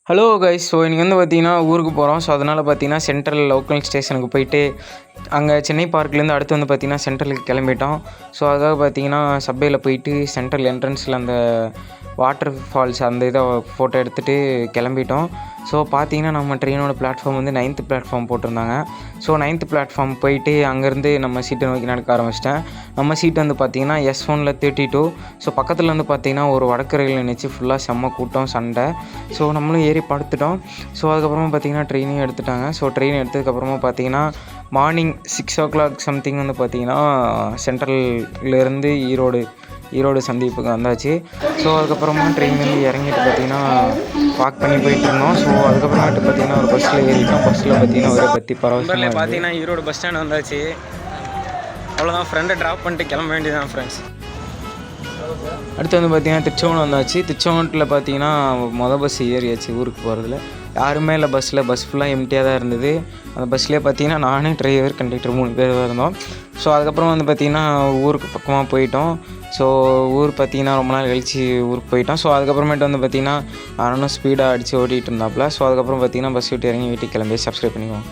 Hello guys. So இன்றைக்கி வந்து பார்த்திங்கன்னா ஊருக்கு போகிறோம். ஸோ அதனால் பார்த்திங்கன்னா சென்ட்ரல் லோக்கல் ஸ்டேஷனுக்கு போயிட்டு அங்கே சென்னை பார்க்லேருந்து அடுத்து வந்து பார்த்திங்கன்னா சென்ட்ரலுக்கு கிளம்பிட்டோம். ஸோ அதுக்காக பார்த்திங்கன்னா சப்வேயில் போயிட்டு சென்ட்ரல் என்ட்ரன்ஸில் அந்த வாட்டர் ஃபால்ஸ் அந்த இதை ஃபோட்டோ எடுத்துகிட்டு கிளம்பிட்டோம். ஸோ பார்த்திங்கன்னா நம்ம ட்ரெயினோட பிளாட்ஃபார்ம் வந்து 9th பிளாட்ஃபார்ம் போட்டிருந்தாங்க. ஸோ 9th பிளாட்ஃபார்ம் போயிட்டு அங்கேருந்து நம்ம சீட்டை நோக்கி நடக்க ஆரம்பிச்சிட்டேன். நம்ம சீட் வந்து பார்த்திங்கன்னா S1ல் 32. ஸோ பக்கத்தில் வந்து பார்த்திங்கன்னா ஒரு வடக்கு ரயில் நினச்சி ஃபுல்லாக செம்ம கூட்டம் சண்டை. ஸோ நம்மளும் ஏறி படுத்துட்டோம். ஸோ அதுக்கப்புறமா பார்த்திங்கன்னா ட்ரெயினையும் எடுத்துட்டாங்க. ஸோ ட்ரெயின் எடுத்ததுக்கப்புறமா பார்த்திங்கன்னா மார்னிங் 6 o'clock சம்திங் வந்து பார்த்திங்கன்னா சென்ட்ரல்லேருந்து ஈரோடு சந்திப்புக்கு வந்தாச்சு. ஸோ அதுக்கப்புறமா ட்ரெயின்லேருந்து இறங்கிட்டு பார்த்திங்கன்னா வாக் பண்ணி போயிட்டுருந்தோம். ஸோ அதுக்கப்புறமேட்டு பார்த்திங்கன்னா ஒரு பஸ்ஸில் ஏறிட்டோம். பஸ்ஸில் பார்த்திங்கன்னா ஒரே பற்றி பரவாயில்ல பார்த்திங்கன்னா ஈரோடு பஸ் ஸ்டாண்ட் வந்தாச்சு. அவ்வளோதான், ஃப்ரெண்டை ட்ராப் பண்ணிட்டு கிளம்ப வேண்டியதான் ஃப்ரெண்ட்ஸ். அடுத்து வந்து பார்த்திங்கன்னா திருச்செங்கோடு வந்தாச்சு. திருச்செங்கோட்டில் பார்த்திங்கன்னா பஸ் ஏறியாச்சு ஊருக்கு போகிறதுல. யாருமே இல்லை பஸ்ஸில். பஸ் ஃபுல்லாக எம்டியாக தான் இருந்தது. அந்த பஸ்லேயே பார்த்திங்கன்னா நானே டிரைவர் கண்டக்டர் 3 பேர் தான் இருந்தோம். ஸோ அதுக்கப்புறம் வந்து பார்த்திங்கன்னா ஊருக்கு பக்கமாக போயிட்டோம். ஸோ ஊர் பார்த்திங்கன்னா ரொம்ப நாள் கழிச்சு ஊருக்கு போயிட்டோம். ஸோ அதுக்கப்புறமேட்டு வந்து பார்த்திங்கன்னா நானும் ஸ்பீடாக அடித்து ஓட்டிகிட்டு இருந்தாப்புல. ஸோ அதுக்கப்புறம் பார்த்திங்கன்னா பஸ் விட்டு இறங்கி வீட்டுக்கு கிளம்பி சப்ஸ்கிரைப் பண்ணிக்குவோம்.